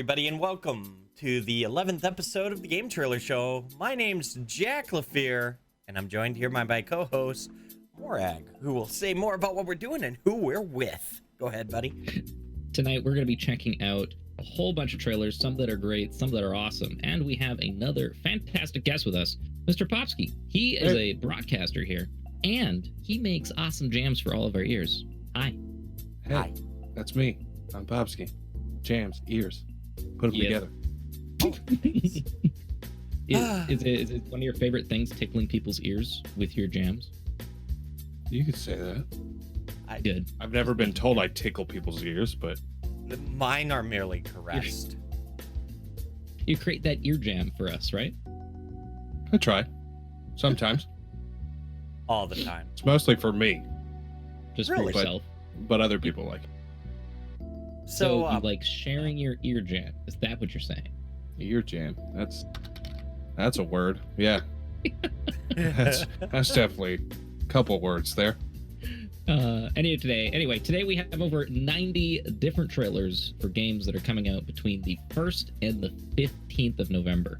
everybody, and welcome to the 11th episode of the Game Trailer Show. My name's Jacklifear, and I'm joined here by my co-host, Morag, who will say more about what we're doing and who we're with. Go ahead, buddy. Tonight, we're going to be checking out a whole bunch of trailers, some that are great, some that are awesome, and we have another fantastic guest with us, Mr. Popskyy. He is a broadcaster here, and he makes awesome jams for all of our ears. Hi. Hey, Hi. That's me. I'm Popskyy. Jams, ears, put them together. Is it one of your favorite things, tickling people's ears with your jams? You could say that. I Good. I've never been told I tickle people's ears, but Mine are merely caressed. You create that ear jam for us, right? I try. Sometimes. All the time. It's mostly for me, Just Really? for yourself. but other people like it. So you like sharing your ear jam? Is that what you're saying? Ear jam. That's a word. Yeah. That's definitely a couple words there. Anyway, today we have over 90 different trailers for games that are coming out between the 1st and the 15th of November.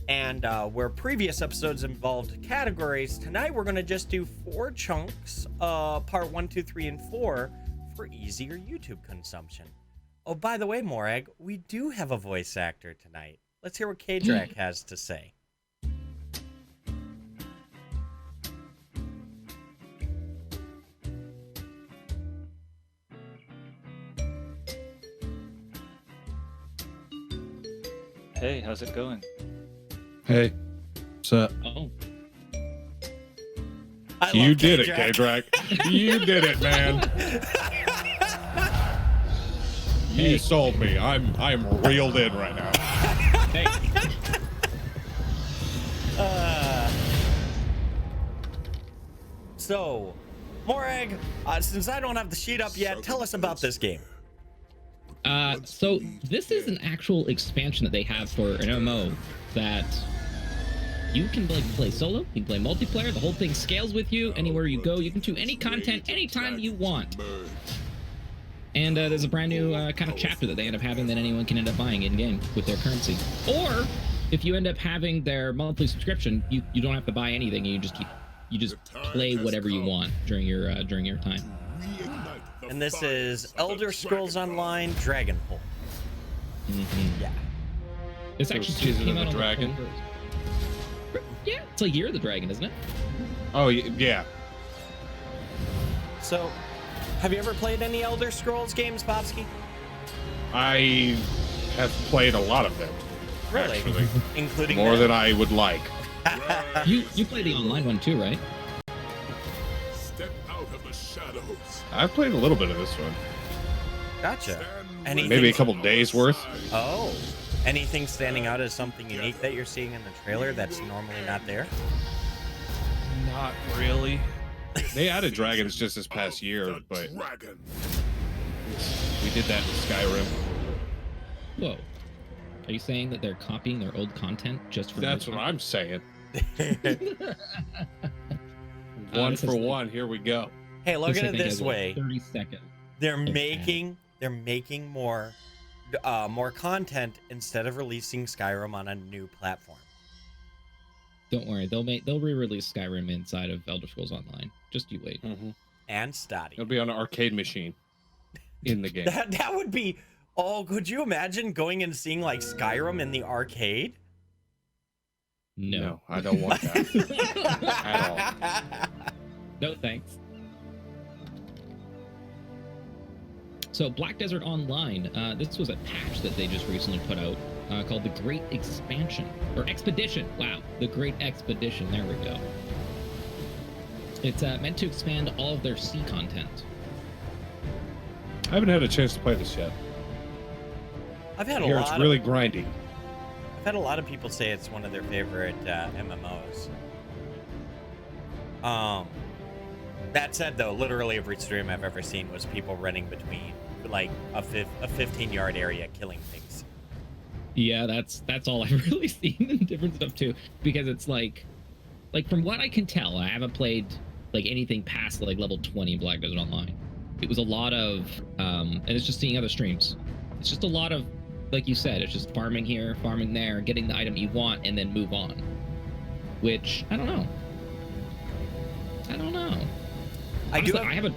And where previous episodes involved categories, tonight we're going to just do 4 chunks, part 1, 2, 3, and 4, for easier YouTube consumption. Oh, by the way, Morag, we do have a voice actor tonight. Let's hear what KDrac has to say. Hey, how's it going? Hey, what's up? Oh, I You love did it, KDrac. K-Drac. You did it, man. You sold me. I'm reeled in right now. hey. So, Morag, since I don't have the sheet up yet, tell us about this game. So this is an actual expansion that they have for an MMO that you can like play solo, you can play multiplayer, the whole thing scales with you anywhere you go. You can do any content anytime you want. And there's a brand new kind of chapter that they end up having that anyone can end up buying in-game with their currency. Or if you end up having their monthly subscription, you don't have to buy anything. You just play whatever you want during your time. And this is Elder Scrolls Online Dragonfall. Mm-hmm. Yeah. It's So actually Season came of out the on Dragon? 21st. Yeah, it's like Year of the Dragon, isn't it? Oh, yeah. So, have you ever played any Elder Scrolls games, Popskyy? I have played a lot of them. Really? Actually. Including More that? than I would like. You play the online one too, right? Step out of the shadows. I've played a little bit of this one. Gotcha. Anything? Maybe a couple days worth. Oh. Anything standing out as something unique that you're seeing in the trailer that's normally not there? Not really. They added dragons just this past year, but Dragon. we did that in Skyrim. Whoa. Are you saying that they're copying their old content just for That's what I'm saying. This One is for like- one. Here we go. Hey, look at I it think this has, like, way. 30 seconds. They're Okay. making more content instead of releasing Skyrim on a new platform. Don't worry, they'll re-release Skyrim inside of Elder Scrolls Online. Just you wait. And Stati. It'll be on an arcade machine in the game. That would be. Oh, could you imagine going and seeing like Skyrim in the arcade? No. I don't want that at all. No thanks. So Black Desert Online, this was a patch that they just recently put out called the Great Expansion or Expedition. Wow, the Great Expedition. There we go. It's meant to expand all of their sea content. I haven't had a chance to play this yet. I've had I a hear lot. it's really grindy. I've had a lot of people say it's one of their favorite MMOs. That said, though, literally every stream I've ever seen was people running between like a 15-yard area killing things. Yeah, that's all I've really seen in different stuff too, because it's like from what I can tell, I haven't played like anything past like level 20 in Black Desert Online. It was a lot of and it's just seeing other streams. It's just a lot of like you said, it's just farming here, farming there, getting the item you want, and then move on. Which I don't know. Honestly, I have a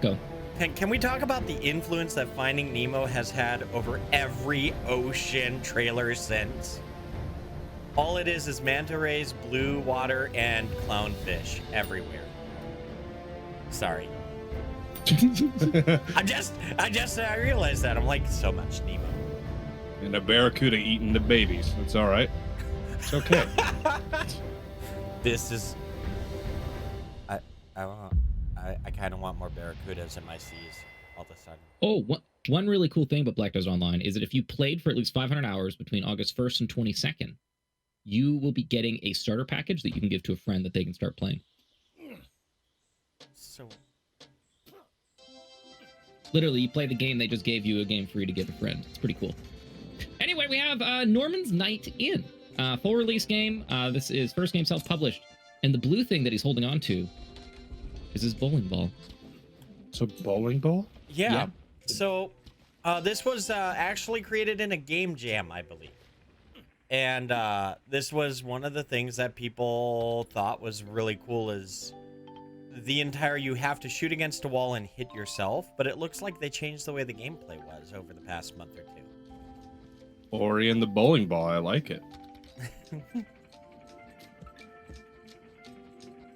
go. Can we talk about the influence that Finding Nemo has had over every ocean trailer since? All it is manta rays, blue water, and clownfish everywhere. Sorry. I realized that. I'm like, so much Nemo. And a barracuda eating the babies. It's all right. It's okay. This is... I kind of want more barracudas in my seas all of a sudden. Oh, one really cool thing about Black Desert Online is that if you played for at least 500 hours between August 1st and 22nd, you will be getting a starter package that you can give to a friend that they can start playing. So... Literally, you play the game, they just gave you a game free to give a friend. It's pretty cool. Anyway, we have Norman's Night In. Full release game. This is first game self-published. And the blue thing that he's holding on to is his bowling ball. So bowling ball? Yeah. So this was actually created in a game jam, I believe. And this was one of the things that people thought was really cool is the entire you have to shoot against a wall and hit yourself, but it looks like they changed the way the gameplay was over the past month or two. Ori and the bowling ball, I like it.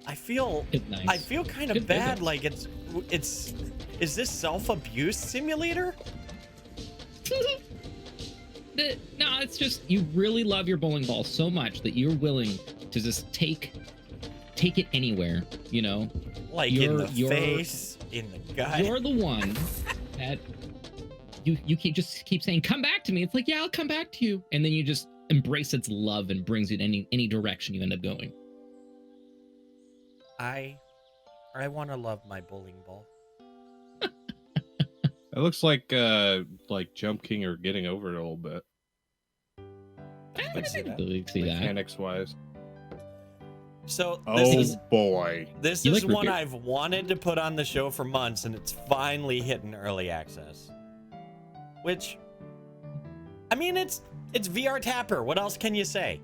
I feel kind of bad. Like is this self-abuse simulator? No, it's just you really love your bowling ball so much that you're willing to just take it anywhere, you know? Like in the face, in the gut. You're the one that you keep saying, come back to me. It's like, yeah, I'll come back to you. And then you just embrace its love and brings it any direction you end up going. I want to love my bowling ball. It looks like Jump King or Getting Over It a little bit. I can see that. Mechanics wise. So boy. This is one I've wanted to put on the show for months, and it's finally hitting early access. Which, I mean, it's VR Tapper. What else can you say?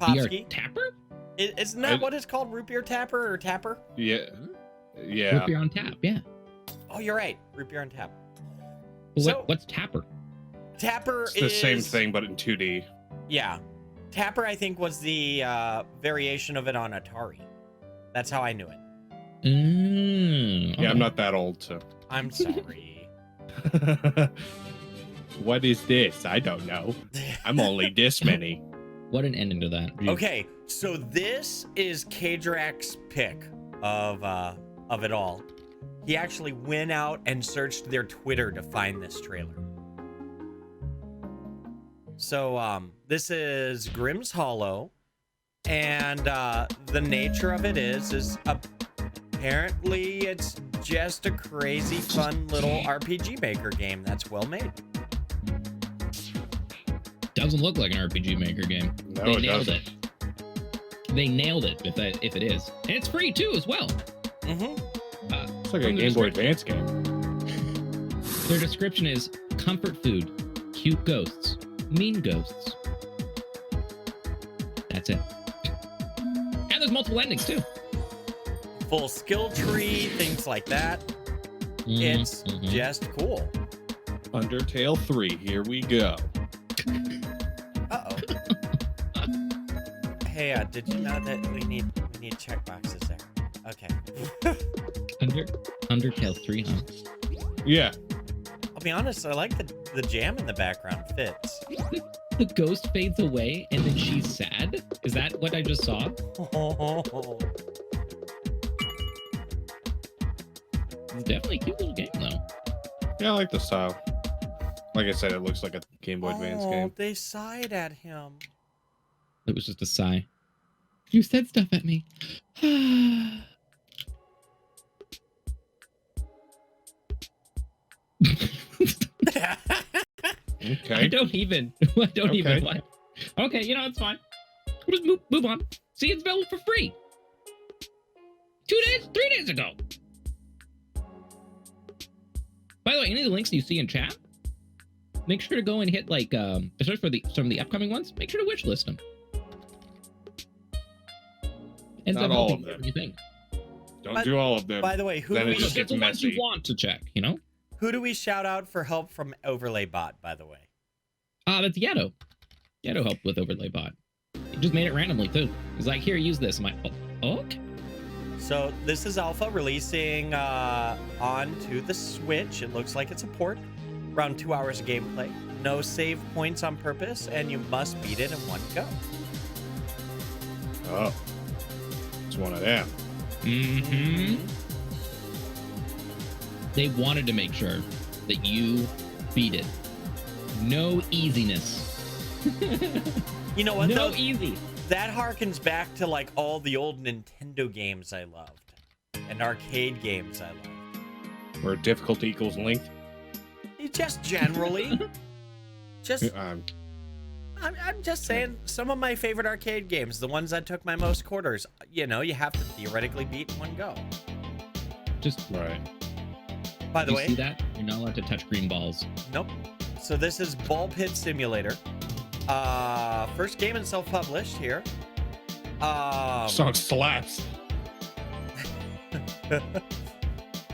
Popskyy? VR Tapper? Isn't that what it's called? Root Beer Tapper or Tapper? Yeah. Yeah. Root Beer on Tap, yeah. Oh, you're right. Root Beer on Tap. Well, what's Tapper? Tapper it's the same thing, but in 2D. Yeah. Tapper, I think, was the variation of it on Atari. That's how I knew it. Okay. Yeah, I'm not that old, so. I'm sorry. What is this? I don't know. I'm only this many. What an ending to that. Okay, so this is KDrac's pick of it all. He actually went out and searched their Twitter to find this trailer. So this is Grimm's Hollow, and the nature of it is apparently it's just a crazy fun little RPG Maker game that's well made. Doesn't look like an RPG Maker game. No, they it nailed doesn't. it. They nailed it if it is. And it's free too as well. Mm-hmm. It's like a Game Boy Advance game. Their description is comfort food, cute ghosts, mean ghosts. That's it. And there's multiple endings too. Full skill tree, things like that. It's just cool. Undertale 3, here we go. Uh-oh. Hey, did you know that we need checkboxes there? Okay. Undertale 3, huh? Yeah. I'll be honest, I like the jam in the background fits. The ghost fades away and then she's sad? Is that what I just saw? It's definitely a cute little game, though. Yeah, I like the style. Like I said, it looks like a Game Boy Advance game. They sighed at him. It was just a sigh. You said stuff at me. Okay. I don't even want. Okay, you know, it's fine. We'll just move on. See, it's available for free. 3 days ago. By the way, any of the links you see in chat, make sure to go and hit like, especially for some of the upcoming ones, make sure to wishlist them. Ends Not up all helping of them. everything. Don't do all of them. By the way, who Then do it we just Just gets the ones you messy. want to check, you know? who do we shout out for help from Overlay Bot? By the way, That's Yato. Yato helped with Overlay Bot. He just made it randomly too. He's like, here, use this. I'm like, oh, okay. so this is alpha releasing onto the Switch. It looks like it's a port. Around 2 hours of gameplay. No save points on purpose, and you must beat it in one go. Oh. It's one of them. Mm-hmm. They wanted to make sure that you beat it. No easiness. You know what? No though? easy. That harkens back to like all the old Nintendo games I loved and arcade games I loved. Where difficulty equals length. Just generally. just Um, I'm just saying some of my favorite arcade games, the ones that took my most quarters, you know, you have to theoretically beat in one go. Just right. By the you way, see that? You're not allowed to touch green balls. nope. So this is Ball Pit Simulator. First game and self-published here. Song slaps.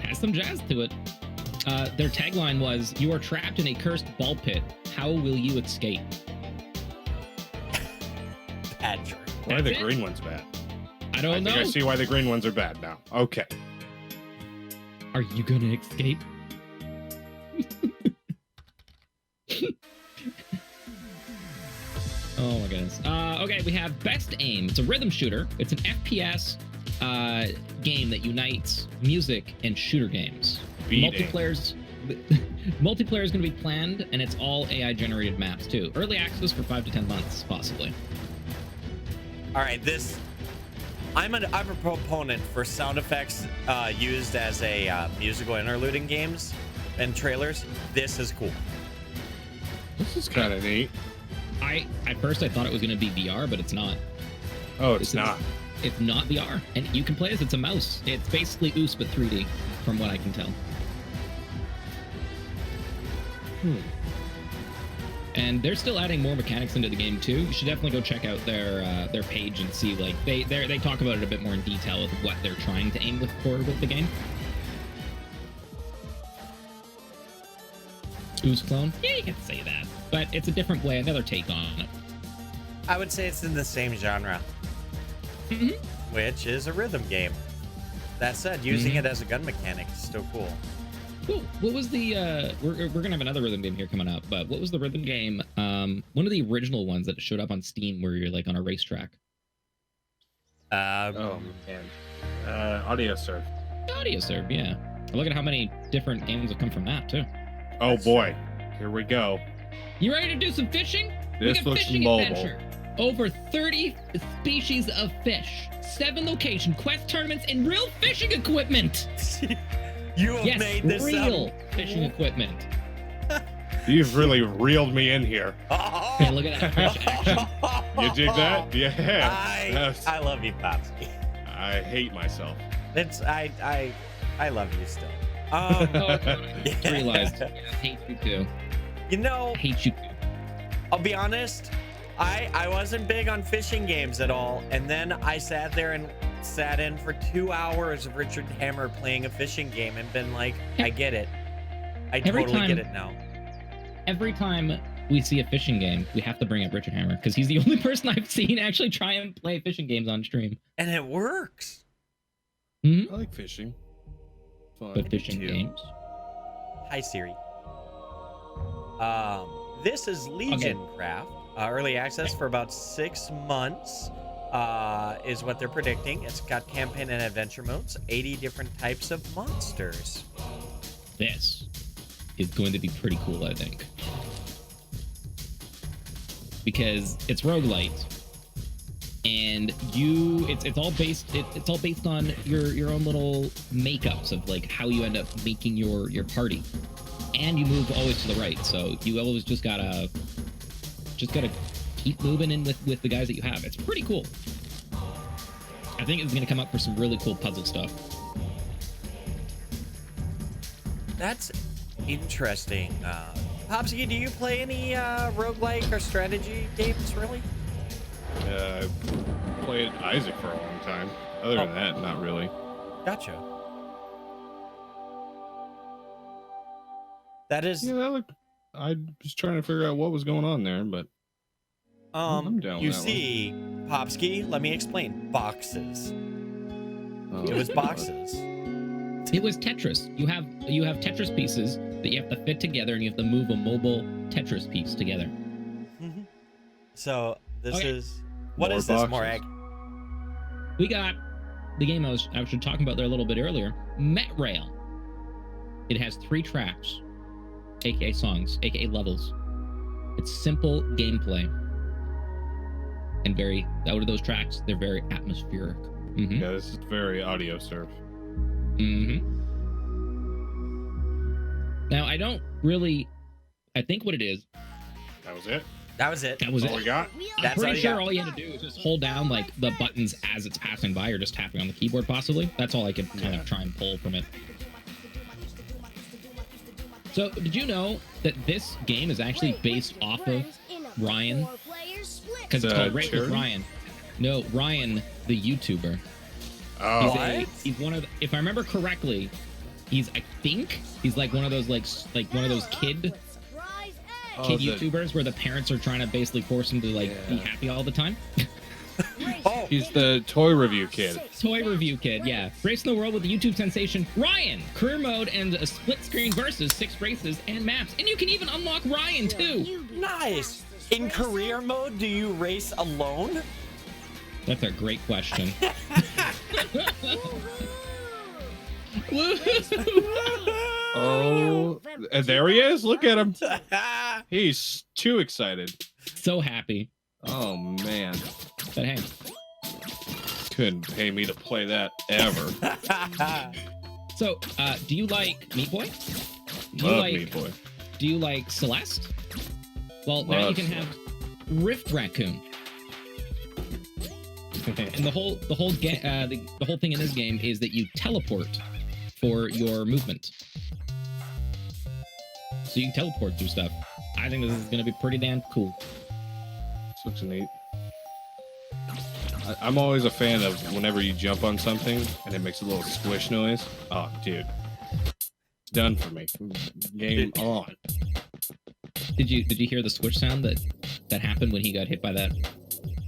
Has some jazz to it. Their tagline was, "You are trapped in a cursed ball pit. How will you escape?" Bad joke. Why are the That's it? green ones bad? I I don't think I know. see why the green ones are bad now. Okay. Are you gonna escape? Oh my goodness. Okay, we have Best Aim. It's a rhythm shooter. It's an FPS game that unites music and shooter games. Beating. Multiplayer is going to be planned, and it's all AI generated maps too. Early access for 5 to 10 months, possibly. All right, this I'm a proponent for sound effects used as a musical interlude in games and trailers. This is cool. This is kind of neat. At first I thought it was going to be VR, but it's not. Oh, it's not. It's not VR, and you can play as it's a mouse. It's basically OOS but 3D, from what I can tell. And they're still adding more mechanics into the game too. You should definitely go check out their page and see, like, they talk about it a bit more in detail of what they're trying to aim for with the game. OOS clone? Yeah, you can say that, but it's a different way, another take on it. I would say it's in the same genre, which is a rhythm game. That said, using it as a gun mechanic is still cool. Cool. What was the we're gonna have another rhythm game here coming up, but what was the rhythm game? One of the original ones that showed up on Steam where you're like on a racetrack. Oh man. Audio serve. Audio serve, yeah. Look at how many different games have come from that too. Oh boy. Here we go. You ready to do some fishing? This we got looks fishing mobile. adventure. Over 30 species of fish, 7 location quest tournaments, and real fishing equipment. You have Yes, made this real up. fishing equipment. You've really reeled me in here. Okay, look at that fish action. You dig that? Yeah. That's- I love you, Popskyy. I hate myself. It's I love you still. Oh, I realized. I hate you too. You know, I hate you too. I'll be honest. I wasn't big on fishing games at all, and then I sat there and sat in for 2 hours of Richard Hammer playing a fishing game and been like, I get it. I Every totally time- get it now. Every time we see a fishing game, we have to bring up Richard Hammer because he's the only person I've seen actually try and play fishing games on stream. And it works. I like fishing. Fun. But fishing too. games. Hi, Siri. This is Legion Craft. Early access for about 6 months is what they're predicting. It's got campaign and adventure modes, 80 different types of monsters. This is going to be pretty cool, I think. Because it's roguelite. And it's all based on your own little makeups of like how you end up making your party. And you move always to the right, so you always just gotta keep moving in with the guys that you have. It's pretty cool. I think it's gonna come up for some really cool puzzle stuff. That's Interesting. Popskyy, do you play any roguelike or strategy games, really? I played Isaac for a long time. Other than that, not really. Gotcha. That is... Yeah, I was trying to figure out what was going on there, but I'm down with you that one. see, Popskyy, let me explain. Boxes. Oh, It was God. boxes. It was Tetris. You have Tetris pieces that you have to fit together, and you have to move a mobile Tetris piece together. Mhm. So this Okay. is... What More is this, boxes. Oh, Morag? We got the game I was talking about there a little bit earlier, Metrail. It has 3 tracks, aka songs, aka levels. It's simple gameplay, and out of those tracks, they're very atmospheric. Mm-hmm. Yeah, this is very audio surf. Mm-hmm. Now, I think what it is, That was it? That was it. that was All we it. got? That's all Pretty you sure got. all you had to do is just hold down like the buttons as it's passing by, or just tapping on the keyboard possibly. That's all I could kind of try and pull from it. So, did you know that this game is actually based off of Ryan? Because it's called Race with charity? Ryan. No, Ryan, the YouTuber. Oh, What? He's one of the, if I remember correctly, he's like one of those kid Oh, the- YouTubers where the parents are trying to basically force him to be happy all the time. Oh, he's the toy review kid. Toy review kid, yeah. Racing the world with the YouTube sensation Ryan. Career mode and a split screen versus 6 races and maps. And you can even unlock Ryan too. nice. In career mode, do you race alone? That's a great question. Oh, and there he is. Look at him. He's too excited. So happy. Oh, man. But hey, Couldn't pay me to play that ever. so do you like Meat Boy? Do you Love like Meat Boy. Do you like Celeste? Well, now you Love can have Rift Raccoon. And the whole thing in this game is that you teleport for your movement. So you can teleport through stuff. I think this is going to be pretty damn cool. This looks neat. I'm always a fan of whenever you jump on something and it makes a little squish noise. Oh, dude. It's done for me. Game on. Did you hear the squish sound that happened when he got hit by that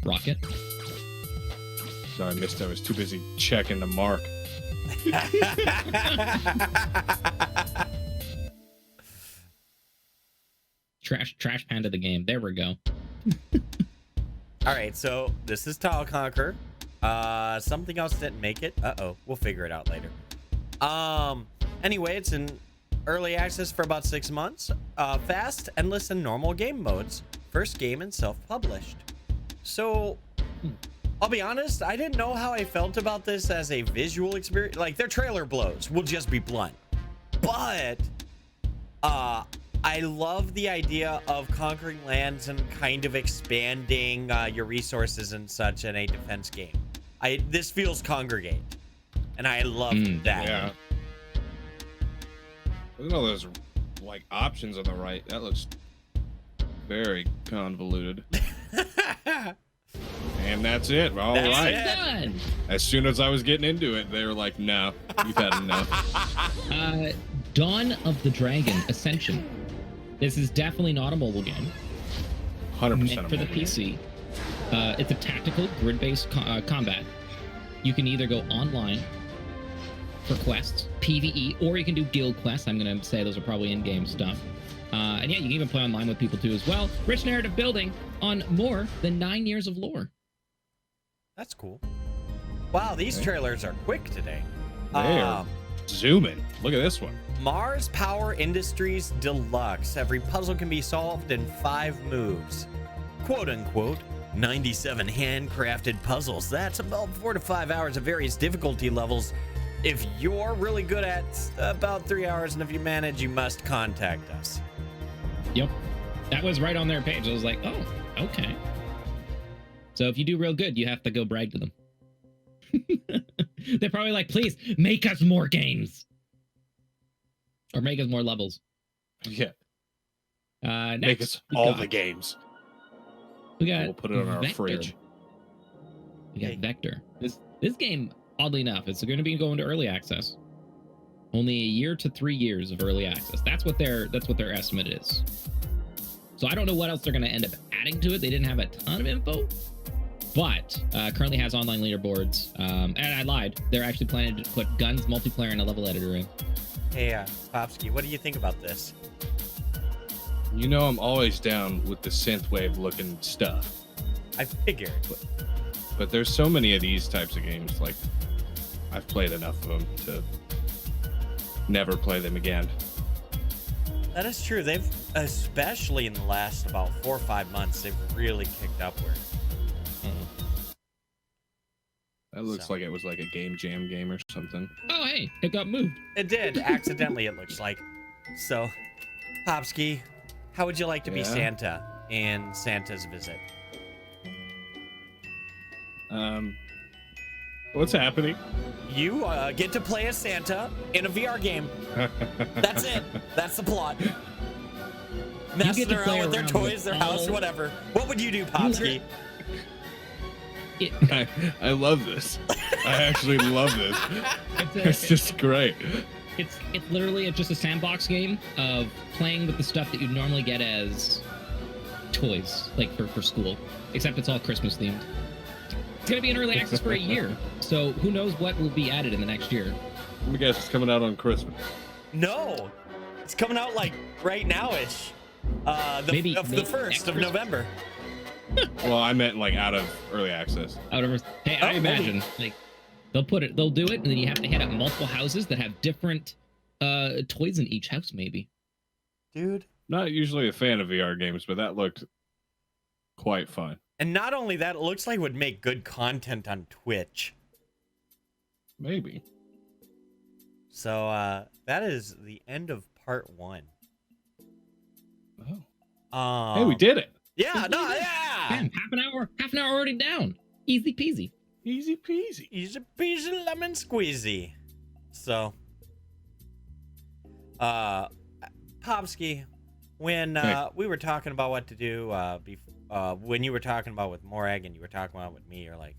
rocket? Sorry, I missed it. I was too busy checking the mark. Trash Panda the game. There we go. All right, so this is Tile Conquer. Something else didn't make it. Uh-oh, we'll figure it out later. Anyway, it's in early access for about 6 months. Fast, endless, and normal game modes. First game and self-published. So, I'll be honest, I didn't know how I felt about this as a visual experience. Like, their trailer blows. We'll just be blunt. But, I love the idea of conquering lands and kind of expanding your resources and such in a defense game. This feels congregate, and I love that. Yeah. Look at all those like options on the right. That looks very convoluted. And that's it. All That's right. it. Done. As soon as I was getting into it, they were like, "No, you've had enough." Dawn of the Dragon Ascension. This is definitely not a mobile game. 100% Meant for the PC. It's a tactical grid-based combat. You can either go online for quests, PvE, or you can do guild quests. I'm going to say those are probably in-game stuff. And yeah, you can even play online with people too as well. Rich narrative building on more than 9 years of lore. That's cool. Wow, these trailers are quick today. They are zooming. Look at this one. Mars Power Industries Deluxe. Every puzzle can be solved in 5 moves. Quote unquote, 97 handcrafted puzzles. That's about 4 to 5 hours of various difficulty levels. If you're really good at about 3 hours, and if you manage, you must contact us. Yep. That was right on their page. I was like, oh, okay. So if you do real good, you have to go brag to them. They're probably like, please make us more games. Or make us more levels. Yeah. Next, Make us we all got- the games. We got We'll put it on our Vector. fridge. We got Hey. Vector. This game, oddly enough, it's going to be going to early access. Only a year to 3 years of early access. That's what their estimate is. So I don't know what else they're going to end up adding to it. They didn't have a ton of info, but currently has online leaderboards. And I lied. They're actually planning to put guns, multiplayer, and a level editor in. Hey, Popskyy, what do you think about this? You know, I'm always down with the synthwave looking stuff, I figured. but there's so many of these types of games. Like, I've played enough of them to never play them again. That is true. They've, especially in the last about 4 or 5 months, they've really kicked upward. That looks like it was like a game jam game or something. Oh, hey, it got moved. It did, accidentally, it looks like. So, Popskyy, how would you like to be Yeah? Santa in Santa's visit? What's happening? You get to play as Santa in a VR game. That's it. That's the plot. Messing to play around with their around toys, with their house, all- whatever. What would you do, Popskyy? I love this. I actually love this. It's just great. It's literally just a sandbox game of playing with the stuff that you'd normally get as toys, like for school, except it's all Christmas themed. It's gonna be in early access for a year, so who knows what will be added in the next year. Let me guess, it's coming out on Christmas. No, it's coming out like right now-ish. Maybe The 1st next of Christmas. November. Well, I meant like out of early access. Hey, Oh, I maybe. imagine like they'll do it, and then you have to hit up multiple houses that have different toys in each house, maybe. Dude. Not usually a fan of VR games, but that looked quite fun. And not only that, it looks like it would make good content on Twitch. Maybe. So that is the end of part 1. Oh. Hey, we did it. Yeah, no, yeah. Damn, half an hour already down. Easy peasy. Easy peasy. Easy peasy lemon squeezy. So, Popskyy, when Hey. we were talking about what to do, when you were talking about with Morag and you were talking about with me, you're like,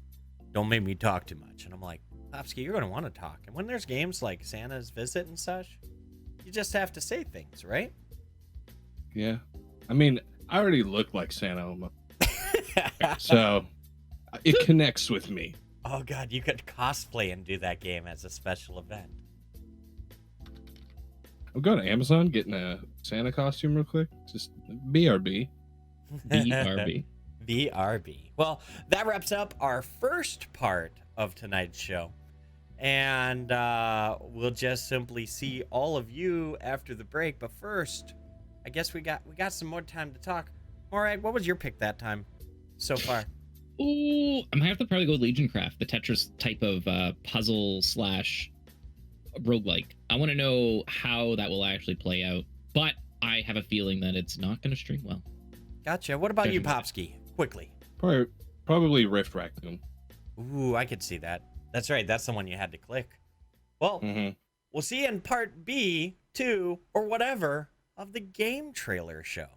don't make me talk too much. And I'm like, Popskyy, you're going to want to talk. And when there's games like Santa's Visit and such, you just have to say things, right? Yeah. I mean, I already look like Santa, so it connects with me. Oh, God, you could cosplay and do that game as a special event. I'm going to Amazon, getting a Santa costume real quick. Just BRB. BRB. BRB. Well, that wraps up our first part of tonight's show. And we'll just simply see all of you after the break. But first, I guess we got some more time to talk. Morag, what was your pick that time so far? Ooh, I'm gonna have to probably go with Legioncraft, the Tetris type of puzzle slash roguelike. I want to know how that will actually play out, but I have a feeling that it's not going to stream well. Gotcha. What about you, Definitely. Popskyy? Quickly. Probably Rift Raccoon. Ooh, I could see that. That's right. That's the one you had to click. Well, we'll see you in part B, 2, or whatever of the Game Trailer Show.